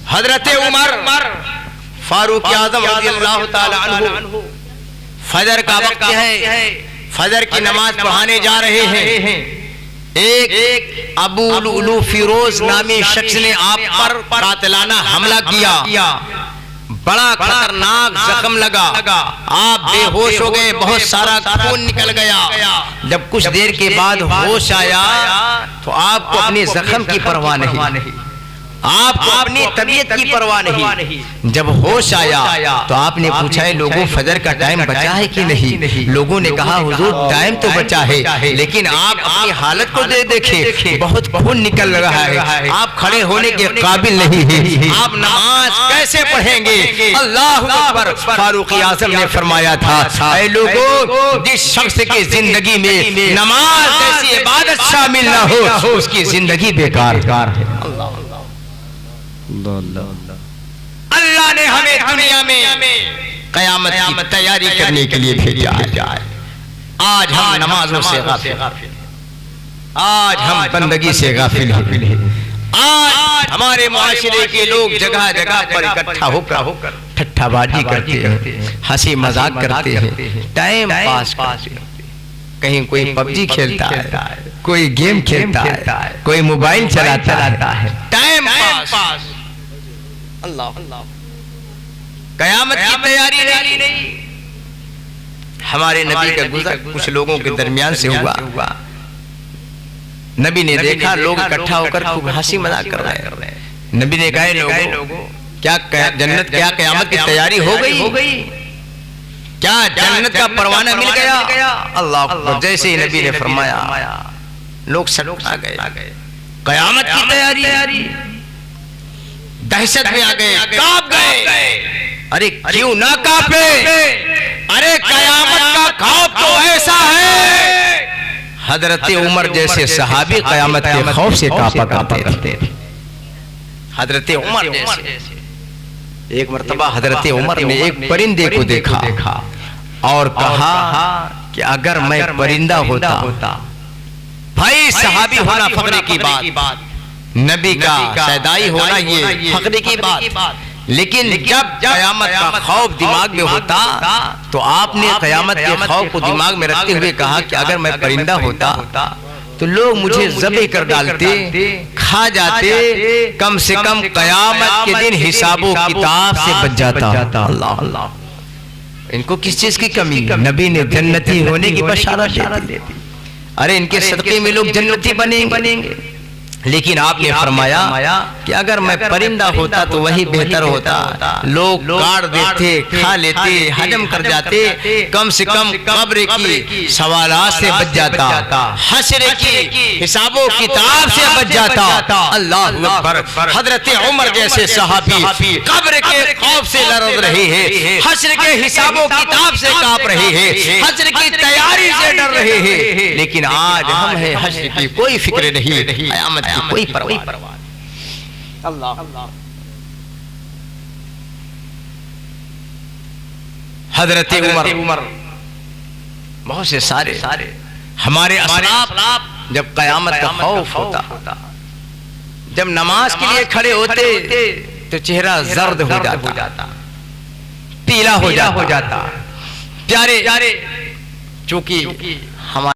حضرت عمر فاروق اعظم رضی اللہ تعالی عنہ فجر کا وقت ہے، فجر کی نماز پڑھانے جا رہے ہیں، ایک ابو لؤلؤ فیروز نامی شخص نے آپ پر قاتلانہ حملہ کیا، بڑا خطرناک زخم لگا، آپ بے ہوش ہو گئے، بہت سارا خون نکل گیا۔ جب کچھ دیر کے بعد ہوش آیا تو آپ کو اپنے زخم کی پرواہ نہیں، آپ کو اپنی طبیعت کی پرواہ نہیں۔ جب ہوش آیا تو آپ نے پوچھا ہے لوگوں فجر کا ٹائم بچا ہے کہ نہیں؟ لوگوں نے کہا حضور ٹائم تو بچا ہے، لیکن آپ اپنی حالت کو دیکھیں، بہت خون نکل رہا ہے، آپ کھڑے ہونے کے قابل نہیں ہیں، آپ نماز کیسے پڑھیں گے؟ اللہ اکبر۔ فاروق اعظم نے فرمایا تھا اے لوگوں، جس شخص کی زندگی میں نماز جیسی عبادت شامل نہ ہو اس کی زندگی بیکار ہے۔ اللہ نے ہمیں دنیا میں قیامت کی تیاری کرنے کے لیے بھیجا ہے۔ آج ہم نمازوں سے غافل ہیں، آج ہم بندگی سے غافل ہیں، آج ہمارے معاشرے کے لوگ جگہ جگہ پر اکٹھا ہو کر ٹھٹھا بازی کرتے ہیں، ہنسی مذاق کرتے ہیں، ٹائم پاس کرتے ہیں۔ کہیں کوئی پب جی کھیلتا ہے، کوئی گیم کھیلتا ہے، کوئی موبائل چلاتا ہے، ٹائم پاس۔ اللہ قیامت کی تیاری نہیں۔ ہمارے نبی کا گزر کچھ لوگوں کے درمیان سے ہوا، نبی نے دیکھا لوگ اکٹھا ہو کر خوب ہنسی مذاق کر رہے ہیں۔ نبی نے کہا لوگوں کیا جنت کیا قیامت کی تیاری ہو گئی؟ کیا جنت کا پروانہ مل گیا؟ اللہ اکبر۔ جیسے ہی نبی نے فرمایا لوگ سٹا گئے، قیامت کی تیاری، دہشت میں آ گئے، کانپ گئے۔ ارے کیوں نہ کانپے؟ ارے قیامت کا خوف تو ایسا ہے، حضرت عمر جیسے صحابی قیامت کے خوف سے کانپا کرتے تھے۔ حضرت عمر جیسے ایک مرتبہ حضرت عمر نے ایک پرندے کو دیکھا اور کہا کہ اگر میں پرندہ ہوتا، بھائی صحابی ہونا فخر کی بات، نبی کا سیدائی ہونا یہ فخر کی بات، لیکن جب قیامت کا خوف دماغ میں ہوتا تو آپ نے قیامت کے خوف کو دماغ میں رکھتے ہوئے کہا کہ اگر میں پرندہ ہوتا تو لوگ مجھے ذبح کر ڈالتے، کھا جاتے، کم سے کم قیامت کے دن حساب و کتاب سے بچ جاتا۔ اللہ، ان کو کس چیز کی کمی؟ نبی نے جنتی ہونے کی بشارت دی، ارے ان کے صدقے میں لوگ جنتی بنیں گے۔ لیکن آپ نے فرمایا کہ اگر میں پرندہ ہوتا تو وہی بہتر ہوتا، لوگ کاٹ دیتے، کھا لیتے، ہضم کر جاتے، کم سے کم قبر کی سوالات سے بچ جاتا، حشر کی حساب و کتاب سے بچ جاتا۔ اللہ اکبر۔ حضرت عمر جیسے صحابی قبر کے خوف سے لرز رہے ہیں، حشر کے حساب و کتاب سے کانپ رہے ہیں، حشر کی تیاری سے ڈر رہے ہیں، لیکن آج ہم ہیں حشر کی کوئی فکر نہیں، قیامت کوئی پرواہ۔ اللہ حضرت عمر بہت سے سارے ہمارے اسلاف جب قیامت کا خوف ہوتا، جب نماز کے لیے کھڑے ہوتے تو چہرہ زرد ہو جاتا، پیلا ہو جاتا۔ پیارے چونکہ